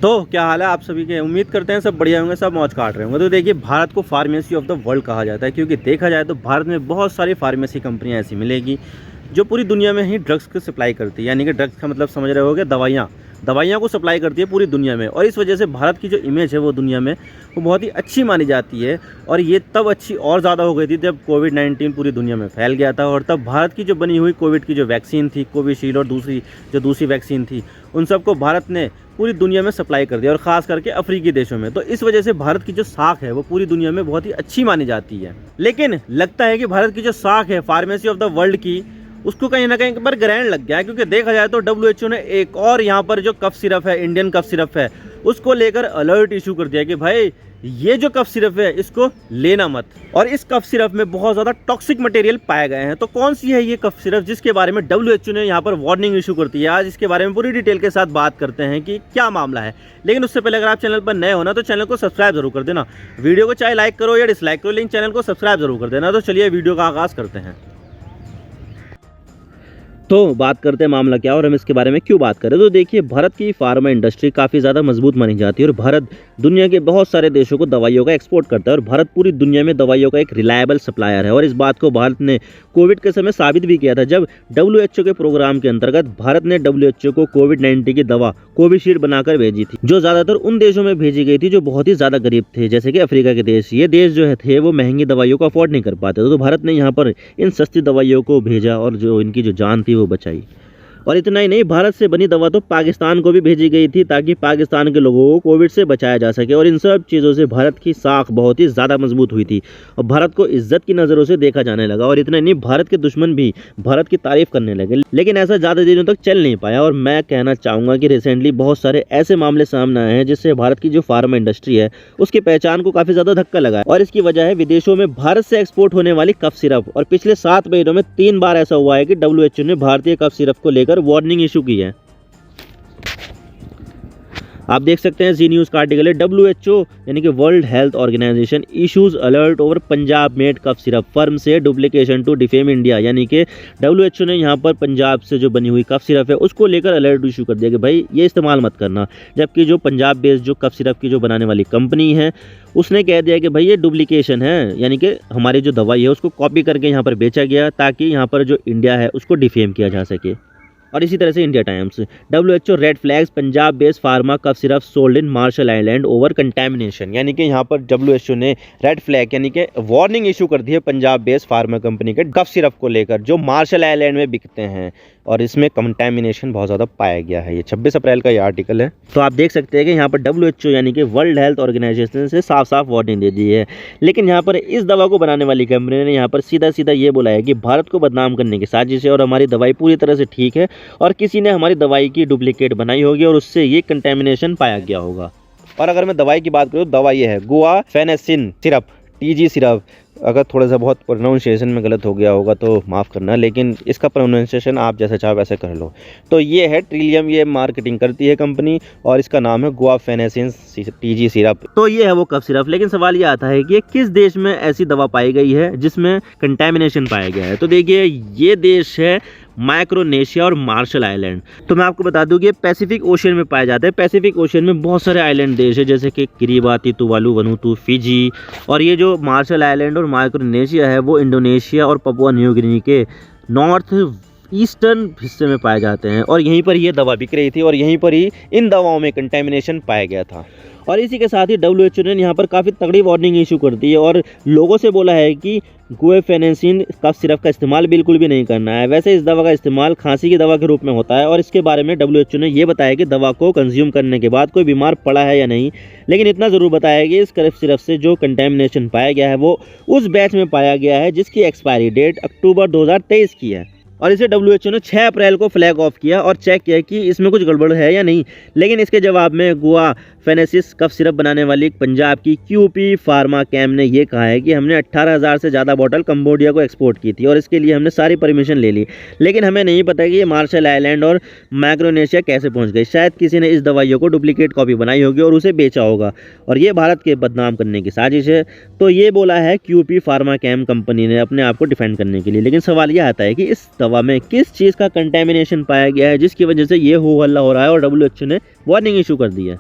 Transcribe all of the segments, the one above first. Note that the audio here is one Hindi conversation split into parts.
तो क्या हाल है आप सभी के। उम्मीद करते हैं सब बढ़िया होंगे, सब मौज काट रहे होंगे। तो देखिए, भारत को फार्मेसी ऑफ द वर्ल्ड कहा जाता है, क्योंकि देखा जाए तो भारत में बहुत सारी फार्मेसी कंपनियां ऐसी मिलेगी जो पूरी दुनिया में ही ड्रग्स की सप्लाई करती है। यानी कि ड्रग्स का मतलब समझ रहे होगे, दवाइयाँ को सप्लाई करती है पूरी दुनिया में। और इस वजह से भारत की जो इमेज है वो दुनिया में वो बहुत ही अच्छी मानी जाती है। और ये तब अच्छी और ज़्यादा हो गई थी जब कोविड-19 पूरी दुनिया में फैल गया था। और तब भारत की जो बनी हुई कोविड की जो वैक्सीन थी, कोविशील्ड, और दूसरी वैक्सीन थी, उन सबको भारत ने पूरी दुनिया में सप्लाई कर दिया, और ख़ास करके अफ्रीकी देशों में। तो इस वजह से भारत की जो साख है वो पूरी दुनिया में बहुत ही अच्छी मानी जाती है। लेकिन लगता है कि भारत की जो साख है फार्मेसी ऑफ द वर्ल्ड की, उसको कहीं ना कहीं पर ग्रहण लग गया है। क्योंकि देखा जाए तो WHO ने एक और यहाँ पर जो कफ सिरप है, इंडियन कफ सिरप है, उसको लेकर अलर्ट इशू कर दिया कि भाई ये जो कफ सिरप है इसको लेना मत। और इस कफ सिरप में बहुत ज़्यादा टॉक्सिक मटेरियल पाए गए हैं। तो कौन सी है ये कफ सिरप जिसके बारे में WHO ने यहाँ पर वार्निंग इशू करती है? आज इसके बारे में पूरी डिटेल के साथ बात करते हैं कि क्या मामला है। लेकिन उससे पहले अगर आप चैनल पर नए हो ना तो चैनल को सब्सक्राइब जरूर कर देना। वीडियो को चाहे लाइक करो या डिसलाइक करो, लेकिन चैनल को सब्सक्राइब जरूर कर देना। तो चलिए वीडियो का आगाज़ करते हैं। तो बात करते हैं मामला क्या और हम इसके बारे में क्यों बात करें। तो देखिए, भारत की फार्मा इंडस्ट्री काफ़ी ज़्यादा मजबूत मानी जाती है और भारत दुनिया के बहुत सारे देशों को दवाइयों का एक्सपोर्ट करता है और भारत पूरी दुनिया में दवाइयों का एक रिलायबल सप्लायर है। और इस बात को भारत ने कोविड के समय साबित भी किया था, जब WHO के प्रोग्राम के अंतर्गत भारत ने WHO को कोविड-19 की दवा कोविशील्ड बनाकर भेजी थी, जो ज़्यादातर उन देशों में भेजी गई थी जो बहुत ही ज़्यादा गरीब थे, जैसे कि अफ्रीका के देश। ये देश जो थे वो महंगी दवाइयों को अफोर्ड नहीं कर पाते, तो भारत ने यहाँ पर इन सस्ती दवाइयों को भेजा और जो इनकी जो जान थी वो बचाई। और इतना ही नहीं, भारत से बनी दवा तो पाकिस्तान को भी भेजी गई थी ताकि पाकिस्तान के लोगों को कोविड से बचाया जा सके। और इन सब चीज़ों से भारत की साख बहुत ही ज़्यादा मजबूत हुई थी और भारत को इज्जत की नज़रों से देखा जाने लगा। और इतना ही नहीं, भारत के दुश्मन भी भारत की तारीफ करने लगे। लेकिन ऐसा ज़्यादा दिनों तक चल नहीं पाया। और मैं कहना चाहूँगा कि रिसेंटली बहुत सारे ऐसे मामले सामने आए हैं जिससे भारत की जो फार्मा इंडस्ट्री है उसकी पहचान को काफ़ी ज़्यादा धक्का लगा है। और इसकी वजह है विदेशों में भारत से एक्सपोर्ट होने वाली कफ सिरप। और पिछले 7 महीनों में 3 बार ऐसा हुआ है कि WHO ने भारतीय कफ सिरप को लेकर वार्निंग इशू की है। आप देख सकते हैं, जी न्यूज़ का आर्टिकल है, WHO यानी कि world health organisation issues alert over Punjab made cough syrup firm से डुप्लीकेशन टू डिफेम इंडिया। यानी कि WHO ने यहाँ पर पंजाब से जो बनी हुई कफ सिरप है उसको लेकर अलर्ट इशू कर दिया कि भाई ये इस्तेमाल मत करना। जबकि जो पंजाब बेस्ड जो कफ सिरप की जो बनाने वाली कंपनी है उसने कह दिया कि भाई ये डुप्लीकेशन है, यानी कि हमारी जो दवाई है उसको कॉपी करके यहाँ पर बेचा गया ताकि यहाँ पर जो इंडिया है उसको डिफेम किया जा सके। और इसी तरह से India Times, WHO red flags Punjab based pharma cough syrup sold in Marshall Island over contamination. यानी कि यहाँ पर WHO ने रेड फ्लैग यानी कि वार्निंग इशू कर दी है पंजाब बेस्ड फार्मा कंपनी के कफ सिरप को लेकर जो मार्शल आइलैंड में बिकते हैं और इसमें कंटेमिनेशन बहुत ज़्यादा पाया गया है। ये 26 अप्रैल का ये आर्टिकल है। तो आप देख सकते हैं कि यहाँ पर WHO यानी कि वर्ल्ड हेल्थ ऑर्गेनाइजेशन से साफ साफ वार्निंग दे दी है। लेकिन यहाँ पर इस दवा को बनाने वाली कंपनी ने यहाँ पर सीधा सीधा ये बोला है कि भारत को बदनाम करने की साजिश है और हमारी दवाई पूरी तरह से ठीक है और किसी ने हमारी दवाई की डुप्लीकेट बनाई होगी और उससे ये कंटेमिनेशन पाया गया होगा। और अगर मैं दवाई की बात करूँ तो दवा ये है गुआफेनेसिन सिरप, TG सिरप। अगर थोड़ा सा बहुत प्रोनाउंसिएशन में गलत हो गया होगा तो माफ़ करना, लेकिन इसका प्रोनाउंसिएशन आप जैसे चाहो वैसे कर लो। तो ये है ट्रिलियम, ये मार्केटिंग करती है कंपनी और इसका नाम है गुआफेनेसिन TG सिरप। तो ये है वो कफ सिरप। लेकिन सवाल ये आता है कि किस देश में ऐसी दवा पाई गई है जिसमें कंटेमिनेशन पाया गया है। तो देखिए, ये देश है माइक्रोनेशिया और मार्शल आइलैंड। तो मैं आपको बता दूं कि ये पैसिफिक ओशियन में पाए जाते हैं। पैसिफिक ओशियन में बहुत सारे आइलैंड देश है, जैसे कि किरिबाती, तुवालू, वनूतु, फिजी। और ये जो मार्शल आइलैंड और माइक्रोनेशिया है वो इंडोनेशिया और पपुआ न्यू गिनी के नॉर्थ ईस्टर्न हिस्से में पाए जाते हैं। और यहीं पर ये दवा बिक रही थी और यहीं पर ही इन दवाओं में कंटेमिनेशन पाया गया था। और इसी के साथ ही WHO ने यहाँ पर काफ़ी तगड़ी वार्निंग इशू कर दी है और लोगों से बोला है कि गुआफेनेसिन कफ सिरप का इस्तेमाल बिल्कुल भी नहीं करना है। वैसे इस दवा का इस्तेमाल खांसी की दवा के रूप में होता है और इसके बारे में WHO ने ये बताया कि दवा को कंज्यूम करने के बाद कोई बीमार पड़ा है या नहीं। लेकिन इतना ज़रूर बताया कि इस कफ सिरप से जो कंटेमिनेशन पाया गया है वो उस बैच में पाया गया है जिसकी एक्सपायरी डेट अक्टूबर 2023 की है। और इसे WHO ने 6 अप्रैल को फ्लैग ऑफ किया और चेक किया कि इसमें कुछ गड़बड़ है या नहीं। लेकिन इसके जवाब में गुआफेनेसिस कफ सिरप बनाने वाली पंजाब की QP फार्मा कैम ने ये कहा है कि हमने 18,000 से ज़्यादा बोतल कंबोडिया को एक्सपोर्ट की थी और इसके लिए हमने सारी परमिशन ले ली। लेकिन हमें नहीं पता कि ये मार्शल आइलैंड और माइक्रोनेशिया कैसे पहुँच गई। शायद किसी ने इस दवाइयों को डुप्लीकेट कॉपी बनाई होगी और उसे बेचा होगा और ये भारत के बदनाम करने की साजिश है। तो ये बोला है QP फार्मा कैम कंपनी ने अपने आप को डिफेंड करने के लिए। लेकिन सवाल यह आता है कि इस दवा में किस चीज़ का कंटेमिनेशन पाया गया है जिसकी वजह से ये हो हल्ला हो रहा है और WHO ने वार्निंग इशू कर दी है।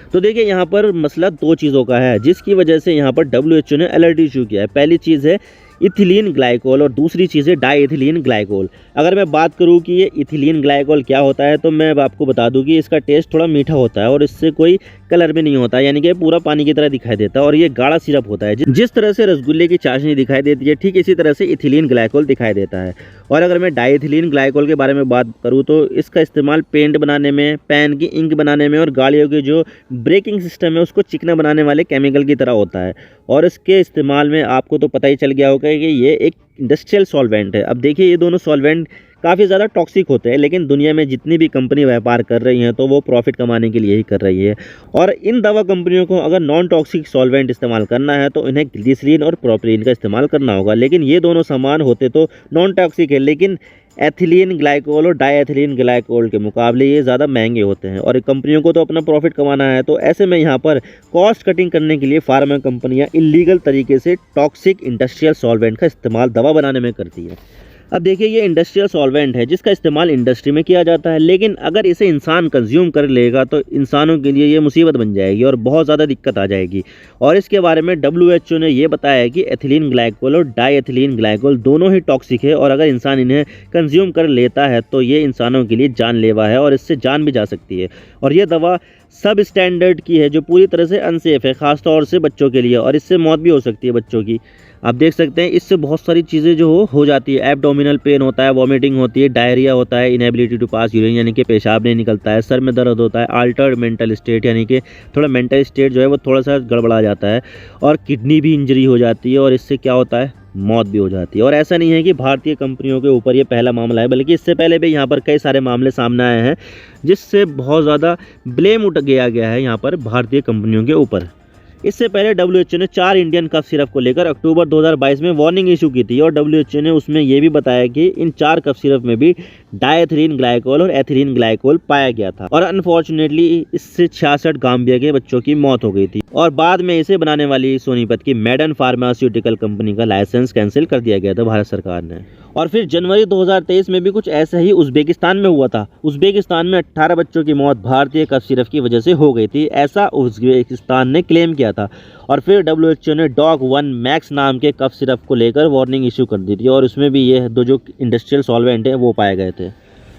तो देखिए यहाँ पर मसला 2 चीज़ों का है जिसकी वजह से यहाँ पर WHO ने अलर्ट इशू किया है। पहली चीज़ है इथिलीन ग्लाइकोल और दूसरी चीज़ है डाईइथिलीन ग्लाइकोल। अगर मैं बात करूँ कि ये इथिलीन ग्लाइकोल क्या होता है तो मैं अब आपको बता दूँ कि इसका टेस्ट थोड़ा मीठा होता है और इससे कोई कलर भी नहीं होता, यानी कि पूरा पानी की तरह दिखाई देता है और ये गाढ़ा सिरप होता है। जिस तरह से रसगुल्ले की चाशनी दिखाई देती है ठीक इसी तरह से इथिलीन ग्लाइकोल दिखाई देता है। और अगर मैं डाईइथिलीन ग्लाइकोल के बारे में बात करूँ तो इसका इस्तेमाल पेंट बनाने में, पेन की इंक बनाने में और गाड़ियों के जो ब्रेकिंग सिस्टम है उसको चिकना बनाने वाले केमिकल की तरह होता है। और इसके इस्तेमाल में आपको तो पता ही चल गया होगा कि ये एक इंडस्ट्रियल सॉल्वेंट है। अब देखिए ये दोनों सॉल्वेंट काफ़ी ज़्यादा टॉक्सिक होते हैं, लेकिन दुनिया में जितनी भी कंपनी व्यापार कर रही हैं तो वो प्रॉफिट कमाने के लिए ही कर रही है। और इन दवा कंपनियों को अगर नॉन टॉक्सिक सॉल्वेंट इस्तेमाल करना है तो इन्हें ग्लिसरीन और प्रोपिलीन का इस्तेमाल करना होगा, लेकिन ये दोनों सामान होते तो नॉन टॉक्सिक है, लेकिन एथिलीन ग्लाइकोल और डाईएथिलीन ग्लाइकोल के मुकाबले ये ज़्यादा महंगे होते हैं और कंपनियों को तो अपना प्रॉफिट कमाना है। तो ऐसे में यहाँ पर कॉस्ट कटिंग करने के लिए फार्मा कंपनियाँ इलीगल तरीके से टॉक्सिक इंडस्ट्रियल सॉल्वेंट का इस्तेमाल दवा बनाने में करती है। अब देखिए ये इंडस्ट्रियल सॉल्वेंट है जिसका इस्तेमाल इंडस्ट्री में किया जाता है, लेकिन अगर इसे इंसान कंज्यूम कर लेगा तो इंसानों के लिए ये मुसीबत बन जाएगी और बहुत ज़्यादा दिक्कत आ जाएगी। और इसके बारे में WHO ने ये बताया है कि एथिलीन ग्लाइकोल और डाईएथिलीन ग्लाइकोल दोनों ही टॉक्सिक है और अगर इंसान इन्हें कंज्यूम कर लेता है तो ये इंसानों के लिए जानलेवा है और इससे जान भी जा सकती है। और ये दवा सब स्टैंडर्ड की है जो पूरी तरह से अनसेफ है, ख़ासतौर से बच्चों के लिए, और इससे मौत भी हो सकती है बच्चों की। आप देख सकते हैं इससे बहुत सारी चीज़ें जो हो जाती है, एब्डोमिनल पेन होता है, वॉमिटिंग होती है, डायरिया होता है, इनएबिलिटी टू पास यूरिन यानी कि पेशाब नहीं निकलता है, सर में दर्द होता है, अल्टर्ड मेंटल स्टेट यानी कि थोड़ा मेंटल स्टेट जो है वो थोड़ा सा गड़बड़ा जाता है, और किडनी भी इंजरी हो जाती है और इससे क्या होता है, मौत भी हो जाती है। और ऐसा नहीं है कि भारतीय कंपनियों के ऊपर ये पहला मामला है, बल्कि इससे पहले भी यहाँ पर कई सारे मामले सामने आए हैं जिससे बहुत ज़्यादा ब्लेम उठ गया है यहाँ पर भारतीय कंपनियों के ऊपर। इससे पहले WHO ने 4 इंडियन कफ सिरप को लेकर अक्टूबर 2022 में वार्निंग इशू की थी और WHO ने उसमें यह भी बताया कि इन 4 कफ सिरप में भी डाईएथिलीन ग्लाइकोल और एथिलीन ग्लाइकोल पाया गया था और अनफॉर्चुनेटली इससे 66 गाम्बिया के बच्चों की मौत हो गई थी और बाद में इसे बनाने वाली सोनीपत की मेडन फार्मास्यूटिकल कंपनी का लाइसेंस कैंसिल कर दिया गया था भारत सरकार ने। और फिर जनवरी 2023 में भी कुछ ऐसा ही उज़्बेकिस्तान में हुआ था। उज़्बेकिस्तान में 18 बच्चों की मौत भारतीय कफ सिरप की वजह से हो गई थी, ऐसा उज़्बेकिस्तान ने क्लेम किया था। और फिर WHO ने डॉग 1 मैक्स नाम के कफ सिरप को लेकर वार्निंग इशू कर दी थी और उसमें भी ये दो जो इंडस्ट्रियल सॉल्वेंट है वो पाए गए थे।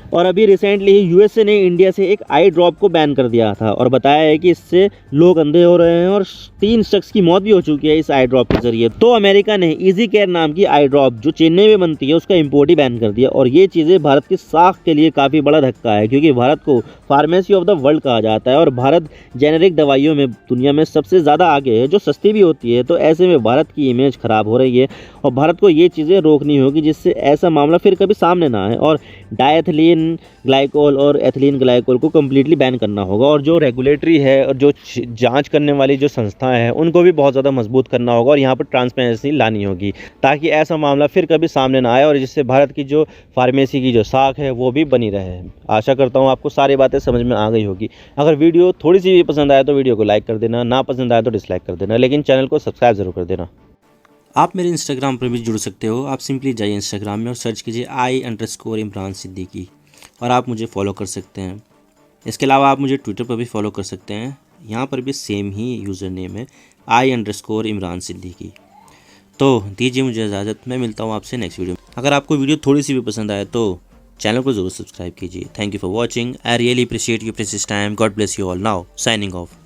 और अभी रिसेंटली ही USA ने इंडिया से एक आई ड्रॉप को बैन कर दिया था और बताया है कि इससे लोग अंधे हो रहे हैं और 3 शख्स की मौत भी हो चुकी है इस आई ड्रॉप के जरिए। तो अमेरिका ने इजी केयर नाम की आई ड्रॉप जो चेन्नई में बनती है उसका इंपोर्ट ही बैन कर दिया और ये चीज़ें भारत की साख के लिए काफ़ी बड़ा धक्का है, क्योंकि भारत को फार्मेसी ऑफ द वर्ल्ड कहा जाता है और भारत जेनेरिक दवाइयों में दुनिया में सबसे ज़्यादा आगे है जो सस्ती भी होती है। तो ऐसे में भारत की इमेज ख़राब हो रही है और भारत को ये चीज़ें रोकनी होगी जिससे ऐसा मामला फिर कभी सामने ना आए और डाईएथिलीन ग्लाइकोल और एथिलीन ग्लाइकोल को कम्प्लीटली बैन करना होगा। और जो रेगुलेटरी है और जो जांच करने वाली जो संस्थाएं हैं उनको भी बहुत ज़्यादा मजबूत करना होगा और यहाँ पर ट्रांसपेरेंसी लानी होगी ताकि ऐसा मामला फिर कभी सामने ना आए और जिससे भारत की जो फार्मेसी की जो साख है वो भी बनी रहे। आशा करता हूँ आपको सारी बातें समझ में आ गई होगी। अगर वीडियो थोड़ी सी भी पसंद आए तो वीडियो को लाइक कर देना, ना पसंद आए तो डिसलाइक कर देना, लेकिन चैनल को सब्सक्राइब जरूर कर देना। आप मेरे इंस्टाग्राम पर भी जुड़ सकते हो। आप सिंपली जाइए इंस्टाग्राम में और सर्च कीजिए I_इमरान सिद्दीकी और आप मुझे फॉलो कर सकते हैं। इसके अलावा आप मुझे ट्विटर पर भी फॉलो कर सकते हैं, यहाँ पर भी सेम ही यूज़र नेम है I_इमरान सिद्दीकी। तो दीजिए मुझे इजाज़त, मैं मिलता हूँ आपसे नेक्स्ट वीडियो में। अगर आपको वीडियो थोड़ी सी भी पसंद आए तो चैनल को ज़रूर सब्सक्राइब कीजिए। Thank you for watching. I really appreciate your precious time. God bless you all. Now signing off.